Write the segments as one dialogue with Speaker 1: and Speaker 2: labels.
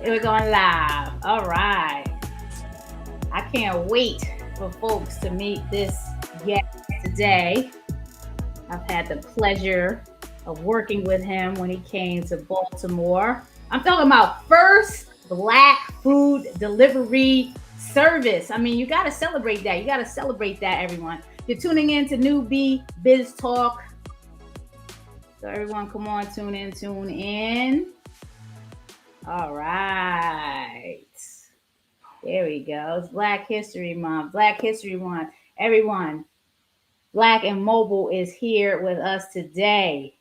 Speaker 1: We're going live. All right. I can't wait for folks to meet this guest today. I've had the pleasure of working with him when he came to Baltimore. I'm talking about first Black food delivery service. I mean, you got to celebrate that. You got to celebrate that, everyone. You're tuning in to NewB Business Talk. So everyone, come on, tune in. All right. There we go. It's Black History Month. Black History Month. Everyone, Black and Mobile is here with us today.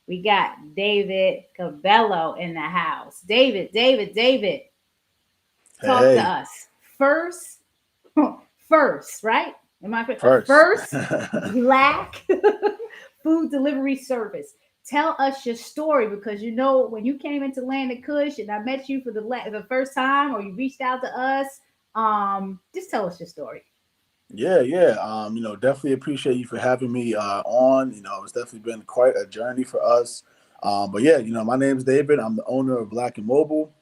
Speaker 1: We got David Cabello in the house. David, talk to
Speaker 2: Hey,
Speaker 1: us. First, right? Am I
Speaker 2: first.
Speaker 1: first Black food delivery service? Tell us your story, because you know when you came into Land of Kush and I met you for the first time, or you reached out to us. Just tell us your story.
Speaker 2: Yeah. Definitely appreciate you for having me on. It's definitely been quite a journey for us. But yeah, my name is David. I'm the owner of Black and Mobile.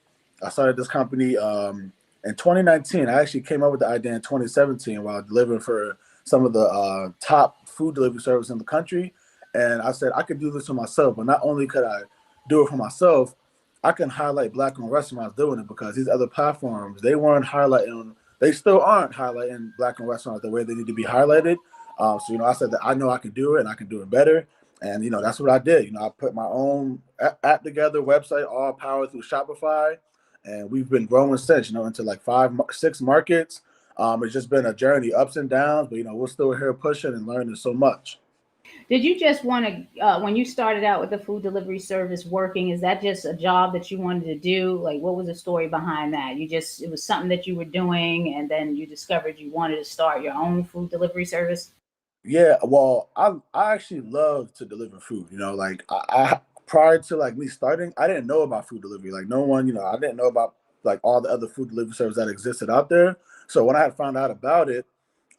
Speaker 2: I started this company in 2019. I actually came up with the idea in 2017 while delivering for some of the top food delivery service in the country. And I said I could do this for myself, but not only could I do it for myself, I can highlight Black-owned restaurants doing it, because these other platforms, they still aren't highlighting Black-owned restaurants the way they need to be highlighted. So I said that I know I can do it and I can do it better. And that's what I did. I put my own app together, website, all powered through Shopify, and we've been growing since. Into like 6 markets. It's just been a journey, ups and downs, but we're still here pushing and learning so much.
Speaker 1: Did you just want to, when you started out with the food delivery service working, is that just a job that you wanted to do? Like, what was the story behind that? It was something that you were doing, and then you discovered you wanted to start your own food delivery service?
Speaker 2: Yeah, well, I actually love to deliver food. Like I prior to like me starting, I didn't know about food delivery. Like no one, I didn't know about like all the other food delivery services that existed out there. So when I had found out about it,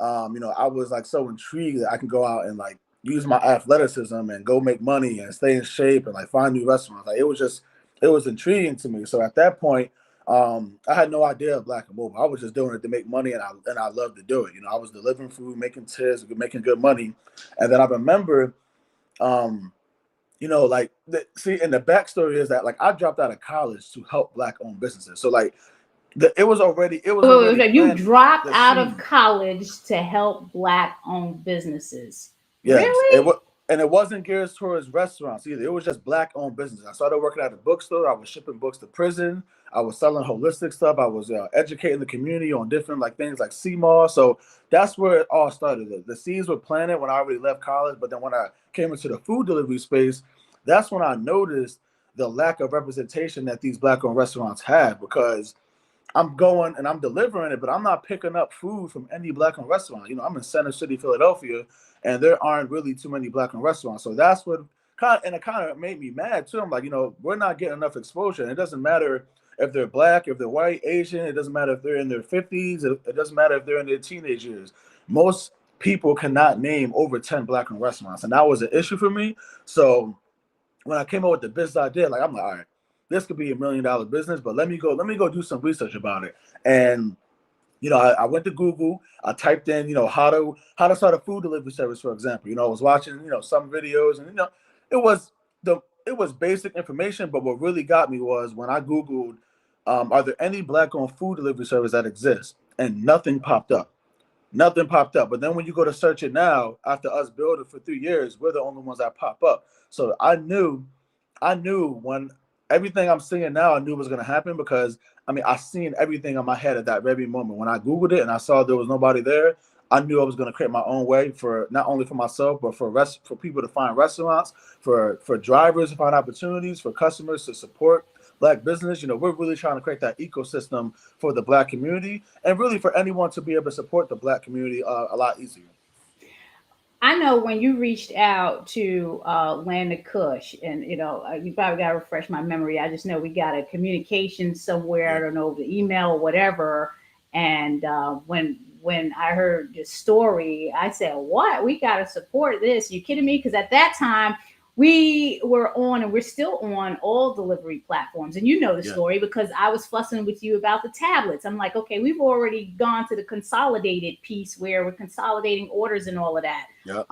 Speaker 2: I was like so intrigued that I can go out and like use my athleticism and go make money and stay in shape and like find new restaurants. Like it was intriguing to me. So at that point, I had no idea of Black and Mobile. I was just doing it to make money, and I loved to do it. I was delivering food, making tips, making good money, and then I remember, um, see, and the backstory is that like I dropped out of college to help Black-owned businesses. So like it was already
Speaker 1: You
Speaker 2: planted.
Speaker 1: dropped
Speaker 2: The
Speaker 1: out of
Speaker 2: seed.
Speaker 1: college to help Black-owned businesses.
Speaker 2: Yes,
Speaker 1: Really?
Speaker 2: and it wasn't geared towards restaurants either. It was just Black-owned business. I started working at a bookstore. I was shipping books to prison. I was selling holistic stuff. I was educating the community on different like things like CMOS. So that's where it all started. The seeds were planted when I already left college, but then when I came into the food delivery space, that's when I noticed the lack of representation that these Black-owned restaurants have, because I'm going and I'm delivering it, but I'm not picking up food from any Black-owned restaurant. I'm in Center City, Philadelphia, and there aren't really too many Black-owned restaurants. So that's what it kind of made me mad too. I'm like, we're not getting enough exposure. And it doesn't matter if they're Black, if they're white, Asian. It doesn't matter if they're in their 50s. It doesn't matter if they're in their teenage years. Most people cannot name over 10 Black-owned restaurants, and that was an issue for me. So when I came up with the business idea, like I'm like, all right, this could be $1 million business, but let me go do some research about it. And I went to Google. I typed in, how to start a food delivery service, for example. I was watching, some videos, and it was basic information. But what really got me was when I Googled, are there any Black-owned food delivery service that exists, and nothing popped up. Nothing popped up. But then when you go to search it now, after us building for 3 years, we're the only ones that pop up. So I knew when everything I'm seeing now, I knew was going to happen, because I mean, I seen everything in my head at that very moment. When I Googled it and I saw there was nobody there, I knew I was going to create my own way, for not only for myself, but for people to find restaurants, for drivers to find opportunities, for customers to support Black business. We're really trying to create that ecosystem for the Black community, and really for anyone to be able to support the Black community a lot easier.
Speaker 1: I know when you reached out to Land of Kush, and you probably got to refresh my memory. I just know we got a communication somewhere. I
Speaker 2: Yeah.
Speaker 1: don't know, the email or whatever. And when I heard the story, I said, "What? We got to support this? You kidding me?" Because at that time, we were on, and we're still on, all delivery platforms. And you know the
Speaker 2: Yeah.
Speaker 1: story, because I was fussing with you about the tablets. I'm like, okay, we've already gone to the consolidated piece where we're consolidating orders and all of that.
Speaker 2: Yeah.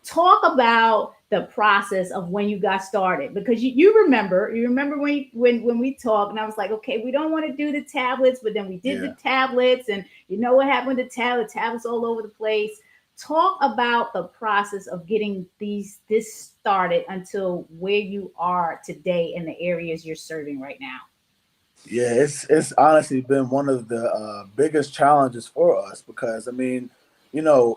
Speaker 1: Talk about the process of when you got started, because you remember when we talked, and I was like, okay, we don't want to do the tablets, but then we did
Speaker 2: Yeah.
Speaker 1: the tablets, and you know what happened with the tablets all over the place. Talk about the process of getting this started until where you are today in the areas you're serving right now.
Speaker 2: Yeah, it's honestly been one of the biggest challenges for us because I mean,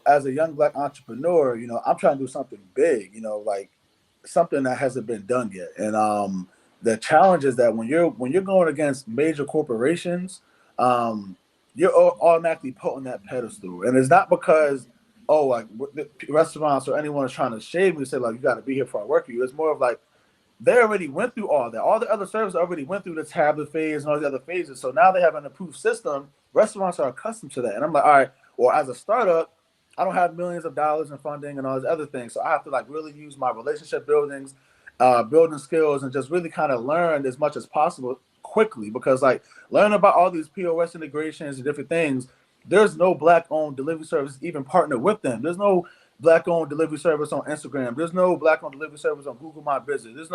Speaker 2: as a young black entrepreneur, I'm trying to do something big, like something that hasn't been done yet. And the challenge is that when you're going against major corporations, um, you're automatically put on that pedestal, and it's not because like the restaurants or anyone is trying to shade me and say like you got to be here for I work for you. It's more of like they already went through all that. All the other services already went through the tablet phase and all the other phases. So now they have an approved system. Restaurants are accustomed to that. And I'm like, all right, well, as a startup, I don't have millions of dollars in funding and all these other things. So I have to like really use my relationship building skills and just really kind of learn as much as possible quickly because like learn about all these POS integrations and different things. There's no black owned delivery service even partner with them. There's no black owned delivery service on Instagram. There's no black owned delivery service on Google My Business. There's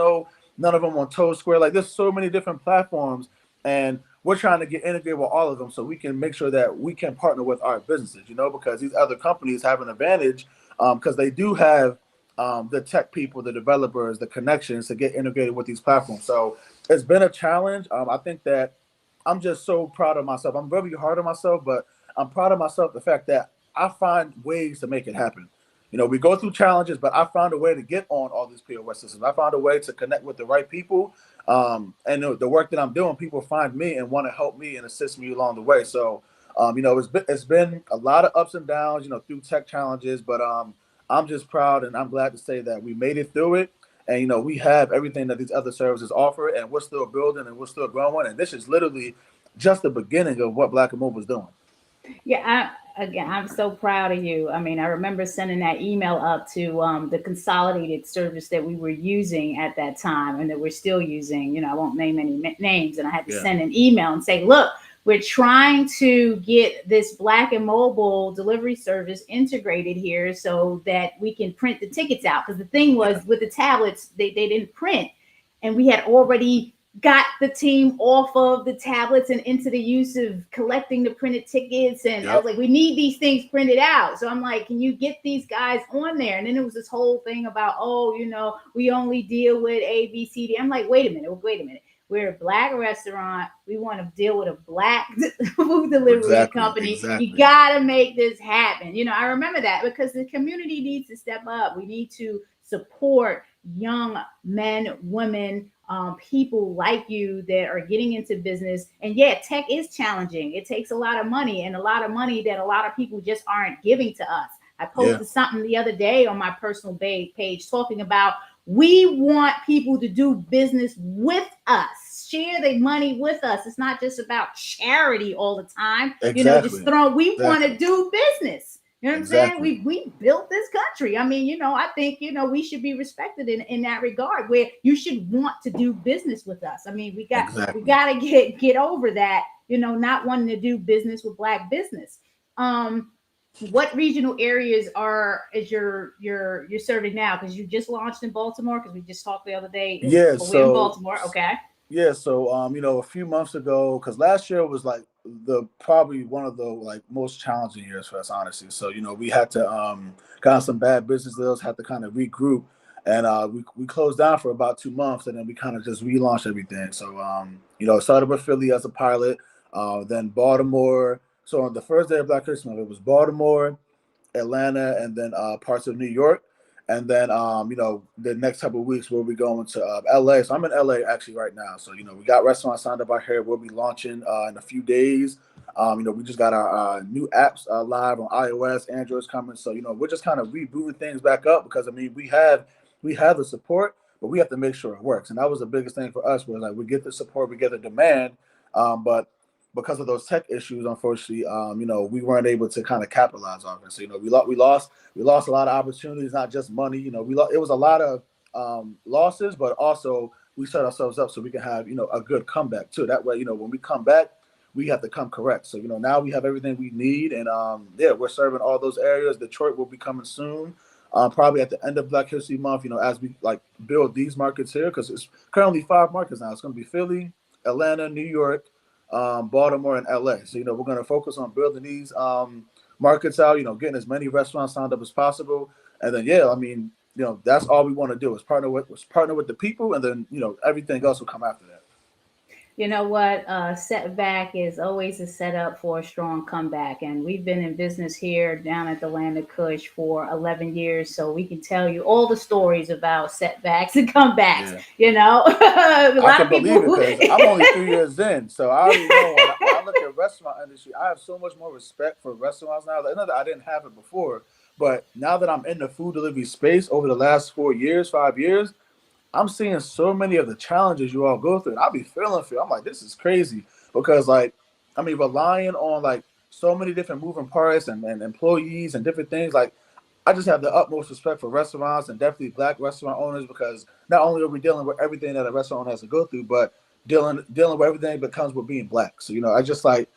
Speaker 2: none of them on Toast Square. Like there's so many different platforms, and we're trying to get integrated with all of them so we can make sure that we can partner with our businesses. Because these other companies have an advantage because they do have the tech people, the developers, the connections to get integrated with these platforms. So it's been a challenge. I think that I'm just so proud of myself. I'm very hard on myself, but I'm proud of myself. The fact that I find ways to make it happen. We go through challenges, but I found a way to get on all these POS systems. I found a way to connect with the right people. And the work that I'm doing, people find me and want to help me and assist me along the way. So, it's been a lot of ups and downs, through tech challenges, but I'm just proud and I'm glad to say that we made it through it. And, we have everything that these other services offer, and we're still building and we're still growing. And this is literally just the beginning of what Black and Mobile is doing.
Speaker 1: Yeah, I'm so proud of you. I mean, I remember sending that email up to the consolidated service that we were using at that time and that we're still using. I won't name any names. And I had to
Speaker 2: Yeah.
Speaker 1: send an email and say, look, we're trying to get this Black and Mobile delivery service integrated here so that we can print the tickets out. Because the thing was,
Speaker 2: Yeah.
Speaker 1: with the tablets, they didn't print. And we had already got the team off of the tablets and into the use of collecting the printed tickets. And I was like, we need these things printed out. So I'm like, can you get these guys on there? And then it was this whole thing about, we only deal with A, B, C, D. I'm like, wait a minute. We're a black restaurant. We want to deal with a black food delivery company.
Speaker 2: Exactly.
Speaker 1: You got to make this happen. I remember that because the community needs to step up. We need to support young men, women, people like you that are getting into business. And yeah, tech is challenging. It takes a lot of money, and a lot of money that a lot of people just aren't giving to us. I posted something the other day on my personal page talking about we want people to do business with us, share their money with us. It's not just about charity all the time.
Speaker 2: Exactly.
Speaker 1: We want to do business. You know what I'm saying? We built this country. I mean, I think, we should be respected in that regard, where you should want to do business with us. I mean, we got to get over that, not wanting to do business with black business. What regional areas is you're serving now? Because you just launched in Baltimore, because we just talked the other day.
Speaker 2: Yeah,
Speaker 1: we're in Baltimore. Okay.
Speaker 2: Yeah, so a few months ago, because last year was like probably one of the like most challenging years for us, honestly. So we had to got some bad business deals, had to kind of regroup, and we closed down for about 2 months, and then we kind of just relaunched everything. So it started with Philly as a pilot, then Baltimore. So on the first day of Black Christmas, it was Baltimore, Atlanta, and then parts of New York. And then, the next couple of weeks we'll be going to LA. So I'm in LA actually right now. So, we got restaurants signed up out here. We'll be launching in a few days. We just got our new apps live on iOS, Android's coming. So, we're just kind of rebooting things back up because, we have the support, but we have to make sure it works. And that was the biggest thing for us was like, we get the support, we get the demand, but because of those tech issues, unfortunately, we weren't able to kind of capitalize on it. So, we lost a lot of opportunities, not just money. It was a lot of losses, but also we set ourselves up so we can have, a good comeback too. That way, when we come back, we have to come correct. So, now we have everything we need, and yeah, we're serving all those areas. Detroit will be coming soon, probably at the end of Black History Month. As we like build these markets here, because it's currently 5 markets now. It's going to be Philly, Atlanta, New York, Baltimore, and LA. So, we're going to focus on building these markets out. Getting as many restaurants signed up as possible, and then yeah, I mean, that's all we want to do is partner with the people, and then everything else will come after that.
Speaker 1: You know what? Setback is always a setup for a strong comeback. And we've been in business here down at the Land of Kush for 11 years. So we can tell you all the stories about setbacks and comebacks.
Speaker 2: Yeah.
Speaker 1: A
Speaker 2: I
Speaker 1: lot
Speaker 2: can
Speaker 1: of people.
Speaker 2: believe it because I'm only 3 years in, so I already know when I look at restaurant industry, I have so much more respect for restaurants now. Like, not that I didn't have it before, but now that I'm in the food delivery space over the last 4 years, 5 years, I'm seeing so many of the challenges you all go through, and I'll be feeling for you. I'm like, this is crazy because, like, I mean, relying on like so many different moving parts and employees and different things. Like, I just have the utmost respect for restaurants and definitely Black restaurant owners because not only are we dealing with everything that a restaurant owner has to go through, but dealing with everything that comes with being Black. So, I just like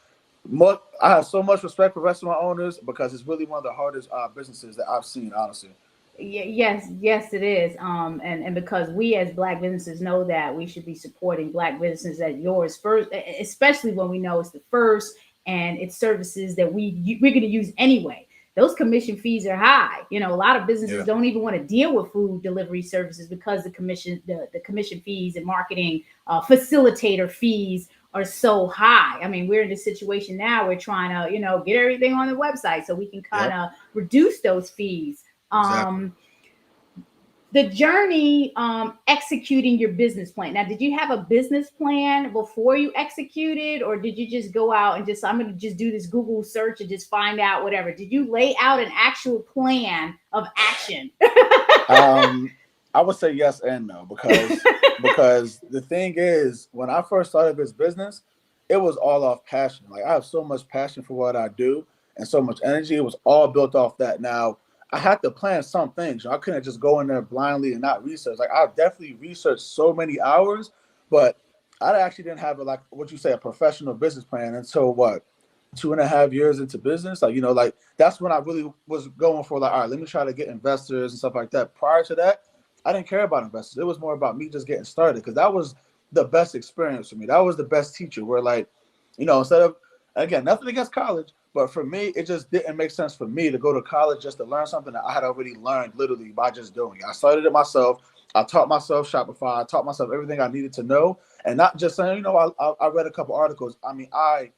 Speaker 2: I have so much respect for restaurant owners because it's really one of the hardest businesses that I've seen, honestly.
Speaker 1: Yes, yes, it is. And because we as Black businesses know that we should be supporting Black businesses at yours first, especially when we know it's the first and it's services that we're going to use anyway. Those commission fees are high. A lot of businesses
Speaker 2: Yeah.
Speaker 1: don't even want to deal with food delivery services because the commission fees and marketing facilitator fees are so high. I mean, we're in a situation now. We're trying to, get everything on the website so we can kind
Speaker 2: Yep.
Speaker 1: of reduce those fees.
Speaker 2: Exactly.
Speaker 1: The journey executing your business plan. Now, did you have a business plan before you executed, or did you just go out and I'm going to just do this Google search and just find out whatever? Did you lay out an actual plan of action?
Speaker 2: I would say yes and no because the thing is, when I first started this business, it was all off passion. Like, I have so much passion for what I do and so much energy. It was all built off that. Now, I had to plan some things. I couldn't just go in there blindly and not research. Like, I definitely researched so many hours, but I actually didn't have like what you say, a professional business plan until what, 2.5 years into business. Like, like that's when I really was going for like, all right, let me try to get investors and stuff like that. Prior to that, I didn't care about investors. It was more about me just getting started because that was the best experience for me. That was the best teacher where like, instead of, again, nothing against college, but for me, it just didn't make sense for me to go to college just to learn something that I had already learned literally by just doing it. I started it myself. I taught myself Shopify. I taught myself everything I needed to know. And not just saying, I read a couple articles. I mean, I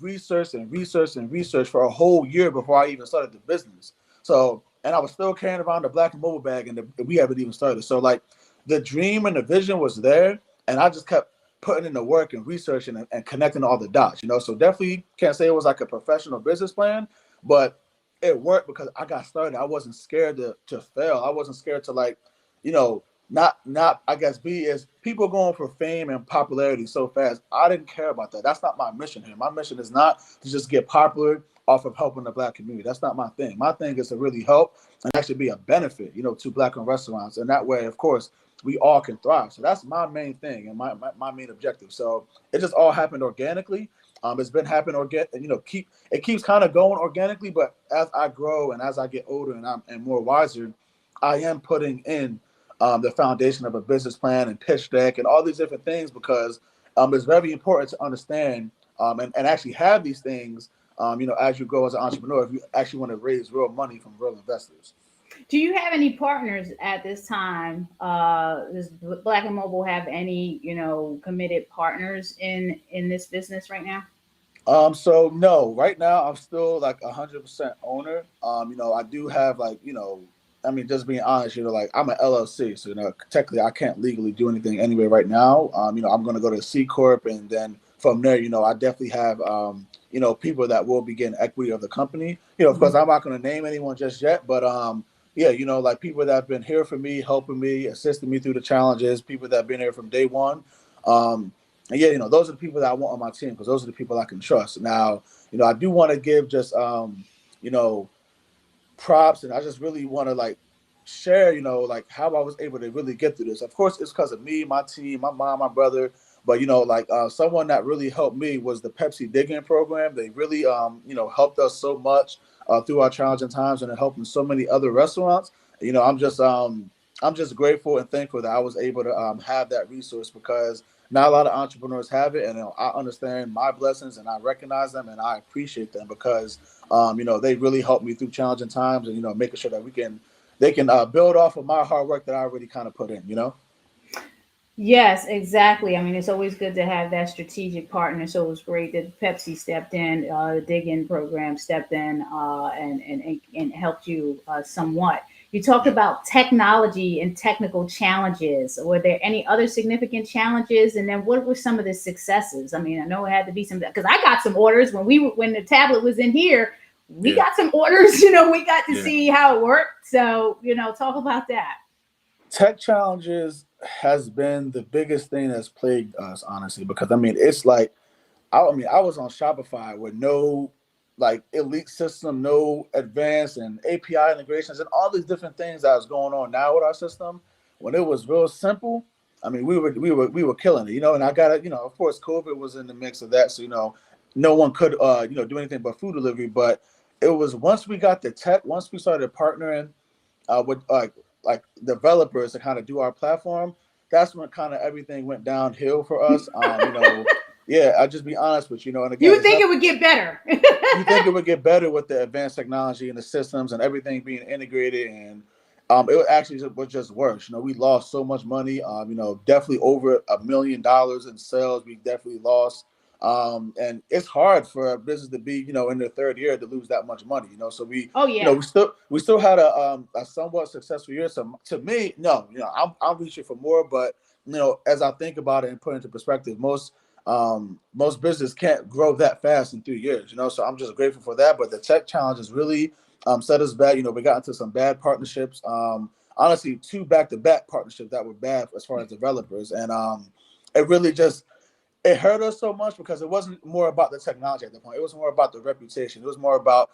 Speaker 2: researched and researched and researched for a whole year before I even started the business. So, and I was still carrying around the black mobile bag and we haven't even started. So like the dream and the vision was there. And I just kept putting in the work and researching and connecting all the dots, So definitely can't say it was like a professional business plan, but it worked because I got started. I wasn't scared to fail. I wasn't scared to like, you know, not I guess be as people going for fame and popularity so fast. I didn't care about that. That's not my mission here. My mission is not to just get popular off of helping the black community. That's not my thing. My thing is to really help and actually be a benefit, to black-owned restaurants. And that way, of course, we all can thrive. So that's my main thing and my main objective. So it just all happened organically. It's been happening it keeps kind of going organically, but as I grow and as I get older and more wiser, I am putting in the foundation of a business plan and pitch deck and all these different things because it's very important to understand and actually have these things, as you grow as an entrepreneur, if you actually want to raise real money from real investors.
Speaker 1: Do you have any partners at this time? Does Black and Mobile have any, committed partners in this business right now?
Speaker 2: So no, right now I'm still like 100% owner. I do have like, I mean, just being honest, like I'm an LLC, so technically I can't legally do anything anyway right now. I'm going to go to C corp, and then from there, I definitely have, people that will be getting equity of the company. Of course, I'm not going to name anyone just yet, but yeah, like people that have been here for me, helping me, assisting me through the challenges, people that have been here from day one. And yeah, those are the people that I want on my team because those are the people I can trust. Now, I do want to give just, props, and I just really want to like share, like how I was able to really get through this. Of course, it's because of me, my team, my mom, my brother. But like someone that really helped me was the Pepsi Digging program. They really, helped us so much through our challenging times, and it helping so many other restaurants. I'm just grateful and thankful that I was able to have that resource, because not a lot of entrepreneurs have it, and I understand my blessings and I recognize them and I appreciate them, because they really helped me through challenging times, and making sure that they can build off of my hard work that I already kind of put in.
Speaker 1: Yes, exactly. I mean, it's always good to have that strategic partner. So it was great that Pepsi stepped in, the Dig In program stepped in, and helped you somewhat. You talked
Speaker 2: Yeah.
Speaker 1: about technology and technical challenges. Were there any other significant challenges? And then what were some of the successes? I mean, I know it had to be some, because I got some orders when the tablet was in here. We
Speaker 2: Yeah.
Speaker 1: got some orders. We got to
Speaker 2: Yeah.
Speaker 1: see how it worked. So talk about that.
Speaker 2: Tech challenges has been the biggest thing that's plagued us, honestly, because it's like, I was on Shopify with no like elite system, no advanced and API integrations, and all these different things that was going on now with our system. When it was real simple, we were killing it, and I got it. Of course, COVID was in the mix of that, so no one could do anything but food delivery. But it was once we got the tech, once we started partnering with like developers to kind of do our platform, that's when kind of everything went downhill for us. Yeah, I'll just be honest with you, and
Speaker 1: You
Speaker 2: again,
Speaker 1: would
Speaker 2: it's
Speaker 1: think
Speaker 2: not.
Speaker 1: it would get better.
Speaker 2: You think it would get better with the advanced technology and the systems and everything being integrated, and it actually was just worse. We lost so much money. Definitely over $1 million in sales. We definitely lost. And it's hard for a business to be, in their third year to lose that much money. So
Speaker 1: Oh yeah.
Speaker 2: we still had a somewhat successful year. So to me, no, I'm reaching for more, but as I think about it and put it into perspective, most business can't grow that fast in 3 years, so I'm just grateful for that. But the tech challenges really set us back. We got into some bad partnerships, honestly, two back-to-back partnerships that were bad as far as developers, and it really just it hurt us so much, because it wasn't more about the technology at the point. It was more about the reputation. It was more about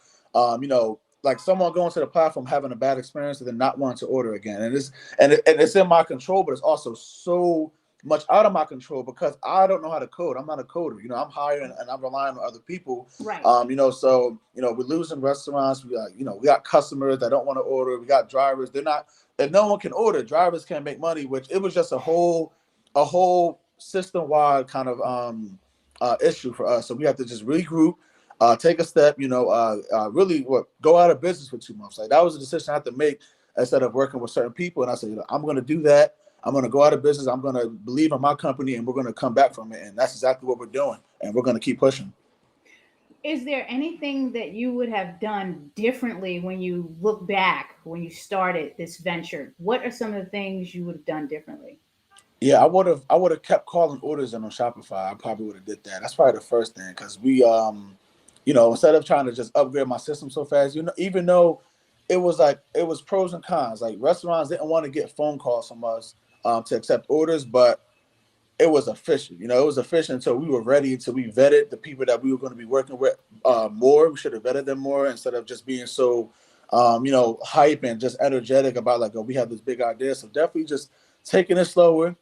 Speaker 2: like someone going to the platform having a bad experience and then not wanting to order again. And it's in my control, but it's also so much out of my control, because I don't know how to code. I'm not a coder. I'm hiring and I'm relying on other people.
Speaker 1: Right.
Speaker 2: So we're losing restaurants. We got customers that don't want to order. We got drivers. They're not. If no one can order, drivers can't make money. Which it was just a whole system-wide kind of issue for us. So we have to just regroup, take a step, really go out of business for 2 months. Like that was a decision I had to make instead of working with certain people. And I said, I'm going to do that. I'm going to go out of business. I'm going to believe in my company, and we're going to come back from it. And that's exactly what we're doing. And we're going to keep pushing.
Speaker 1: Is there anything that you would have done differently when you look back when you started this venture? What are some of the things you would have done differently?
Speaker 2: Yeah, I would have kept calling orders in on Shopify. I probably would have did that. That's probably the first thing, because we instead of trying to just upgrade my system so fast, even though it was pros and cons. Like restaurants didn't want to get phone calls from us to accept orders, but it was efficient. It was efficient until we were ready, until we vetted the people that we were going to be working with more. We should have vetted them more instead of just being so, hype and just energetic about like, oh, we have this big idea. So definitely just taking it slower,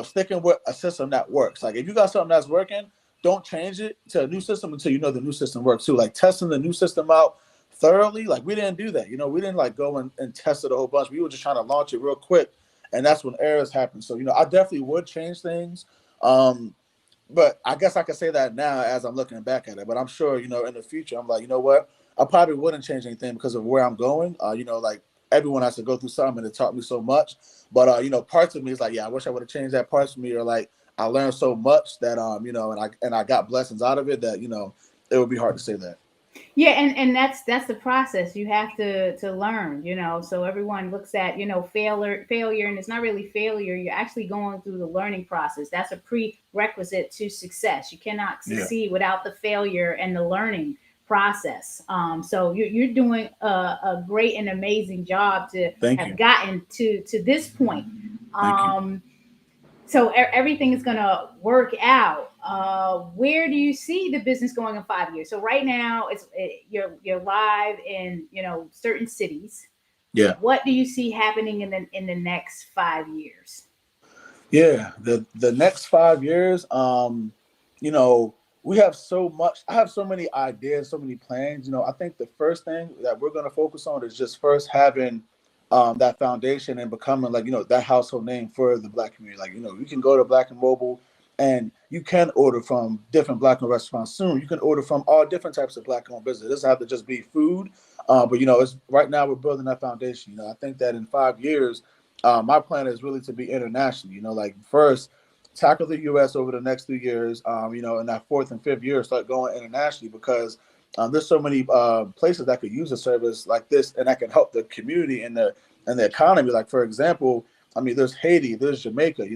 Speaker 2: sticking with a system that works. Like if you got something that's working, don't change it to a new system until you know the new system works too. Like testing the new system out thoroughly. Like we didn't do that. We didn't like go and test it a whole bunch. We were just trying to launch it real quick, and that's when errors happen. So I definitely would change things, but I guess I could say that now as I'm looking back at it. But I'm sure in the future I'm like, you know what, I probably wouldn't change anything because of where I'm going. Like everyone has to go through something, and it taught me so much. But parts of me is like, yeah, I wish I would have changed that. Parts of me are like, I learned so much that and I got blessings out of it that it would be hard to say that.
Speaker 1: Yeah, and that's the process. You have to learn. So everyone looks at, failure, and it's not really failure. You're actually going through the learning process. That's a prerequisite to success. You cannot
Speaker 2: Yeah.
Speaker 1: succeed without the failure and the learning process. So you're doing a great and amazing job to
Speaker 2: Thank
Speaker 1: have
Speaker 2: you.
Speaker 1: gotten to this point.
Speaker 2: Thank you.
Speaker 1: So everything is going to work out. Where do you see the business going in 5 years? So right now, you're live in certain cities.
Speaker 2: Yeah.
Speaker 1: What do you see happening in the next 5 years?
Speaker 2: Yeah, the next 5 years, you know, we have so much. I have so many ideas, so many plans. I think the first thing that we're going to focus on is just first having that foundation and becoming like that household name for the Black community. Like you can go to Black and Mobile, and you can order from different Black owned restaurants soon. You can order from all different types of Black owned business. It doesn't have to just be food, but it's right now we're building that foundation. I think that in 5 years my plan is really to be international. Like first tackle the U.S. over the next 2 years. In that fourth and fifth year, start going internationally because there's so many places that could use a service like this, and that can help the community and the economy. Like for example, I mean, there's Haiti, there's Jamaica.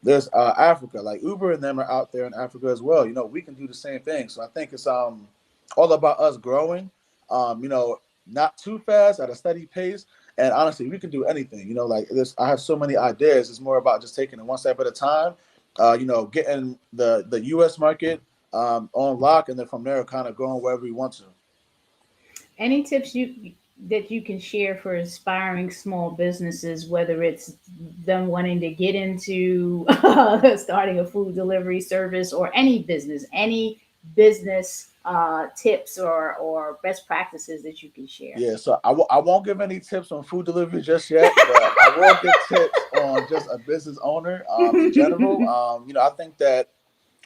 Speaker 2: There's Africa. Like Uber and them are out there in Africa as well. We can do the same thing. So I think it's all about us growing. Not too fast at a steady pace, and honestly, we can do anything. Like this, I have so many ideas. It's more about just taking it one step at a time. Getting the U.S. market on lock, and then from there, kind of going wherever we want to.
Speaker 1: Any tips that you can share for aspiring small businesses, whether it's them wanting to get into starting a food delivery service or any business tips or best practices that you can share?
Speaker 2: Yeah, so I won't give any tips on food delivery just yet, but I will give tips on just a business owner in general. I think that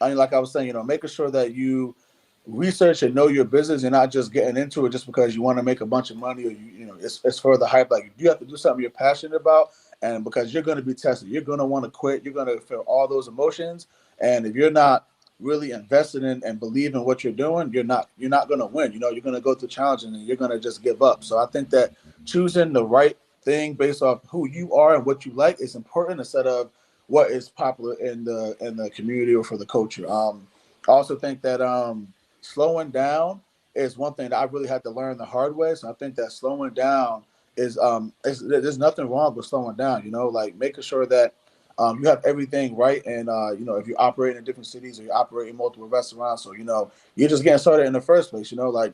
Speaker 2: like I was saying, making sure that you research and know your business. You're not just getting into it just because you want to make a bunch of money or it's for the hype. Like you have to do something you're passionate about, and because you're going to be tested, you're going to want to quit. You're going to feel all those emotions, and if you're not really invested in and believe in what you're doing, you're not going to win. You're going to go through challenges and you're going to just give up. So I think that choosing the right thing based off who you are and what you like is important instead of what is popular in the community or for the culture. I also think that slowing down is one thing that I really had to learn the hard way. So I think that slowing down there's nothing wrong with slowing down. Like making sure that you have everything right, and if you operate in different cities or you operate in multiple restaurants, or you're just getting started in the first place. Like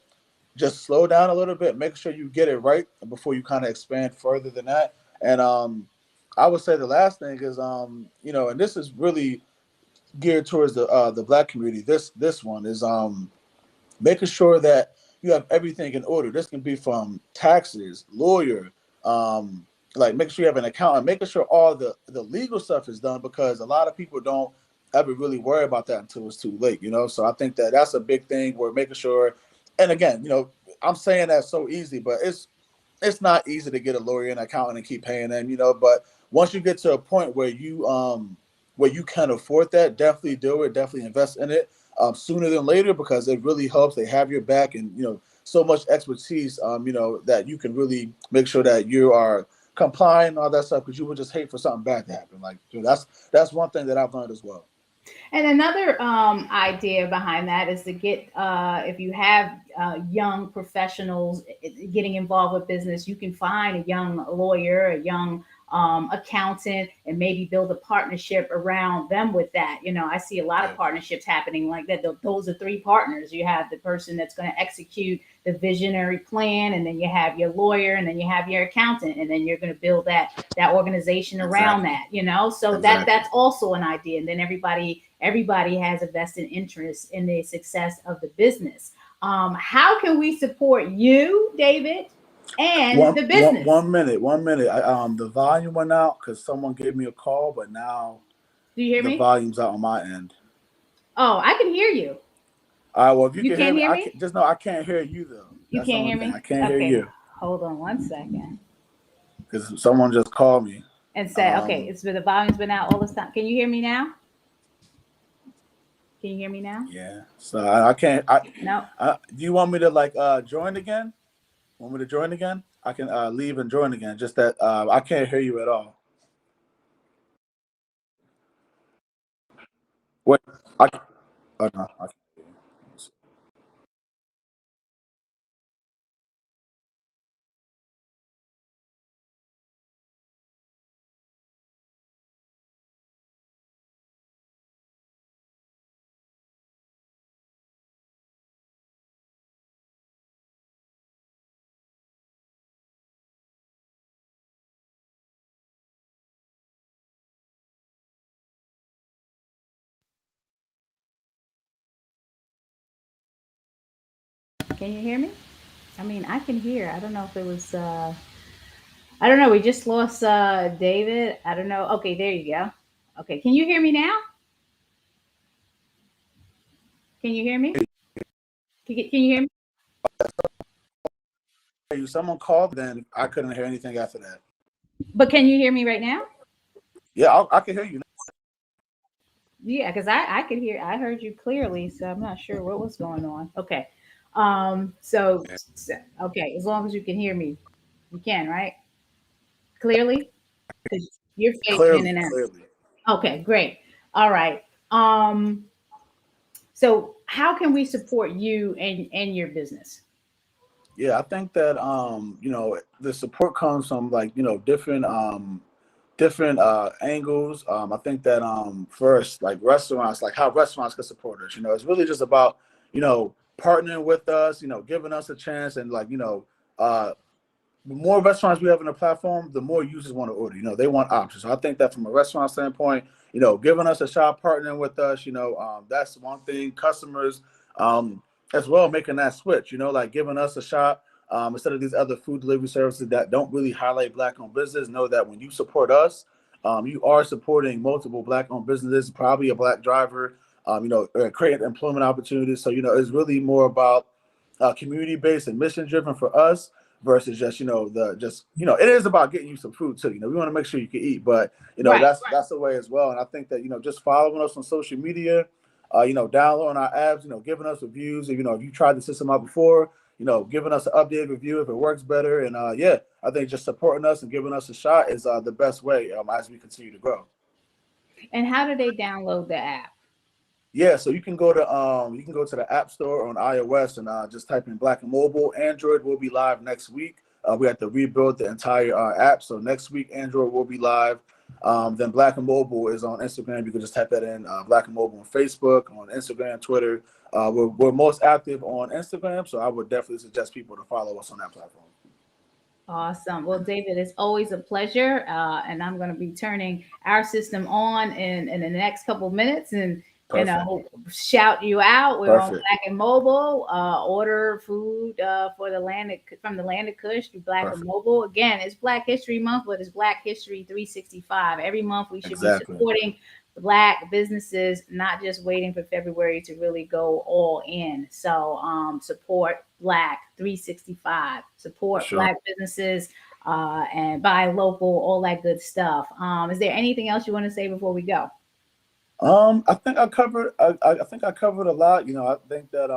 Speaker 2: just slow down a little bit, make sure you get it right before you kind of expand further than that. And I would say the last thing is and this is really geared towards the Black community. This one is making sure that you have everything in order. This can be from taxes, lawyer, like making sure you have an accountant, making sure all the legal stuff is done, because a lot of people don't ever really worry about that until it's too late. So I think that that's a big thing. We're making sure, and again, I'm saying that so easy, but it's not easy to get a lawyer and accountant and keep paying them, but once you get to a point where you can afford that, definitely do it, definitely invest in it sooner than later, because it really helps. They have your back, and so much expertise that you can really make sure that you are complying and all that stuff, because you would just hate for something bad to happen. Like that's one thing that I've learned as well.
Speaker 1: And another idea behind that is to get, if you have young professionals getting involved with business, you can find a young lawyer, a young accountant, and maybe build a partnership around them with that. I see a lot of partnerships happening like that. Those are three partners. You have the person that's going to execute the visionary plan, and then you have your lawyer, and then you have your accountant, and then you're going to build that organization around that. So that's also an idea, and then everybody has a vested interest in the success of the business. How can we support you, David, and
Speaker 2: One,
Speaker 1: the
Speaker 2: one,
Speaker 1: business?
Speaker 2: one minute, 1 minute. The volume went out because someone gave me a call, but now
Speaker 1: Do you hear
Speaker 2: the
Speaker 1: me?
Speaker 2: volume's out on my end.
Speaker 1: Oh, I can hear you.
Speaker 2: All right. Well, if you
Speaker 1: You
Speaker 2: can hear
Speaker 1: can't
Speaker 2: me,
Speaker 1: hear
Speaker 2: I can
Speaker 1: me?
Speaker 2: just know I can't hear you though.
Speaker 1: You
Speaker 2: That's the
Speaker 1: can't
Speaker 2: only
Speaker 1: hear
Speaker 2: thing. I
Speaker 1: me?
Speaker 2: can't hear
Speaker 1: Okay,
Speaker 2: you
Speaker 1: hold on one second.
Speaker 2: because someone just called me.
Speaker 1: And say, okay,
Speaker 2: Um,
Speaker 1: it's been the volume's been out all this time. Can you hear me now? Can you hear me now?
Speaker 2: yeah. So I can't.
Speaker 1: No.
Speaker 2: Do you want me to like join again? Want me to join again? I can leave and join again. Just that I can't hear you at all. Wait. I. Oh no. I
Speaker 1: Can you hear me? I mean, I can hear. I don't know if it was. I don't know. We just lost David. I don't know. Okay, there you go. Okay, can you hear me now? Can you hear me? Can you hear me?
Speaker 2: Someone called, then I couldn't hear anything after that.
Speaker 1: But can you hear me right now?
Speaker 2: Yeah, I can hear you.
Speaker 1: Yeah, because I could hear. I heard you clearly, so I'm not sure what was going on. Okay. Okay, as long as you can hear me, you can, right? Clearly, because you're fading in
Speaker 2: Clearly,
Speaker 1: and
Speaker 2: clearly.
Speaker 1: out. Okay, great. All right. So how can we support you and your business?
Speaker 2: Yeah, I think that the support comes from like, different angles. I think that first, like restaurants, like how restaurants can support us. It's really just about, partnering with us, giving us a chance, and like, uh the more restaurants we have on the platform, the more users want to order. They want options. So I think that from a restaurant standpoint, giving us a shot, partnering with us, that's one thing. Customers, as well, making that switch. Like giving us a shot, instead of these other food delivery services that don't really highlight Black-owned business. Know that when you support us, you are supporting multiple Black-owned businesses, probably a Black driver. Creating employment opportunities. So it's really more about community-based and mission-driven for us versus just it is about getting you some food too. We want to make sure you can eat, but
Speaker 1: Right.
Speaker 2: that's the way as well. And I think that just following us on social media, downloading our apps, giving us reviews. If you tried the system out before, giving us an updated review if it works better. And yeah, I think just supporting us and giving us a shot is the best way as we continue to grow.
Speaker 1: And how do they download the app?
Speaker 2: Yeah, so you can go to the App Store on iOS and just type in Black and Mobile. Android will be live next week. We have to rebuild the entire app, so next week Android will be live. Then Black and Mobile is on Instagram. You can just type that in. Black and Mobile on Facebook, on Instagram, Twitter. We're most active on Instagram, so I would definitely suggest people to follow us on that platform.
Speaker 1: Awesome. Well, David, it's always a pleasure. And I'm going to be turning our system on in the next couple of minutes and,
Speaker 2: Perfect.
Speaker 1: shout you out. We're on
Speaker 2: Perfect.
Speaker 1: Black and Mobile. Order food from the land of Kush through Black and
Speaker 2: Perfect.
Speaker 1: Mobile. Again, it's Black History Month, but it's Black History 365. Every month we should be
Speaker 2: Exactly.
Speaker 1: supporting Black businesses, not just waiting for February to really go all in. So support Black 365, support
Speaker 2: Sure.
Speaker 1: Black businesses, and buy local, all that good stuff. Is there anything else you want to say before we go?
Speaker 2: I think I covered. I think I covered a lot. I think that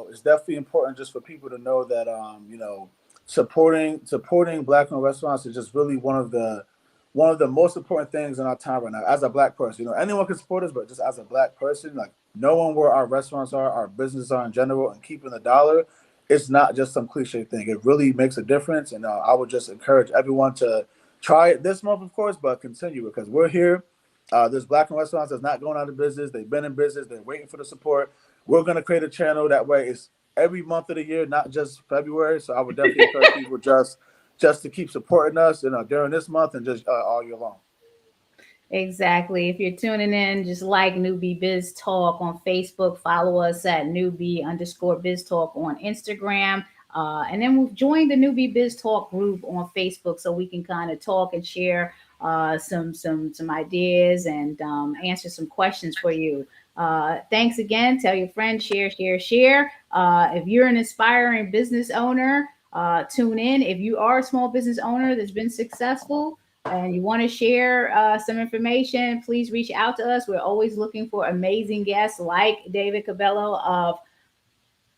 Speaker 2: it's definitely important just for people to know that supporting Black-owned restaurants is just really one of the most important things in our time right now. As a Black person, anyone can support us, but just as a Black person, like knowing where our restaurants are, our businesses are in general, and keeping the dollar, it's not just some cliche thing. It really makes a difference, and I would just encourage everyone to try it this month, of course, but continue because we're here. There's Black-owned restaurants that's not going out of business. They've been in business. They're waiting for the support. We're going to create a channel that way. It's every month of the year, not just February. So I would definitely encourage people just to keep supporting us, during this month and just all year long.
Speaker 1: Exactly. If you're tuning in, just like NewB Biz Talk on Facebook, follow us at NewB_Biz Talk on Instagram. And then we'll join the NewB Biz Talk group on Facebook so we can kind of talk and share some ideas and answer some questions for you. Thanks again. Tell your friends, share. If you're an aspiring business owner, tune in. If you are a small business owner that's been successful, and you want to share some information, please reach out to us. We're always looking for amazing guests like David Cabello of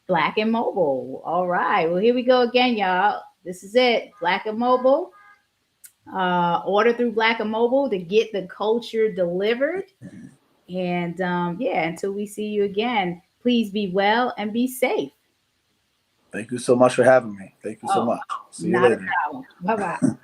Speaker 1: Black and Mobile. All right. Well, here we go again, y'all. This is it. Black and Mobile. Order through Black and Mobile to get the culture delivered. And yeah, until we see you again, please be well and be safe.
Speaker 2: Thank you so much for having me. Thank you so much. See you
Speaker 1: Not
Speaker 2: later.
Speaker 1: a problem. Bye-bye.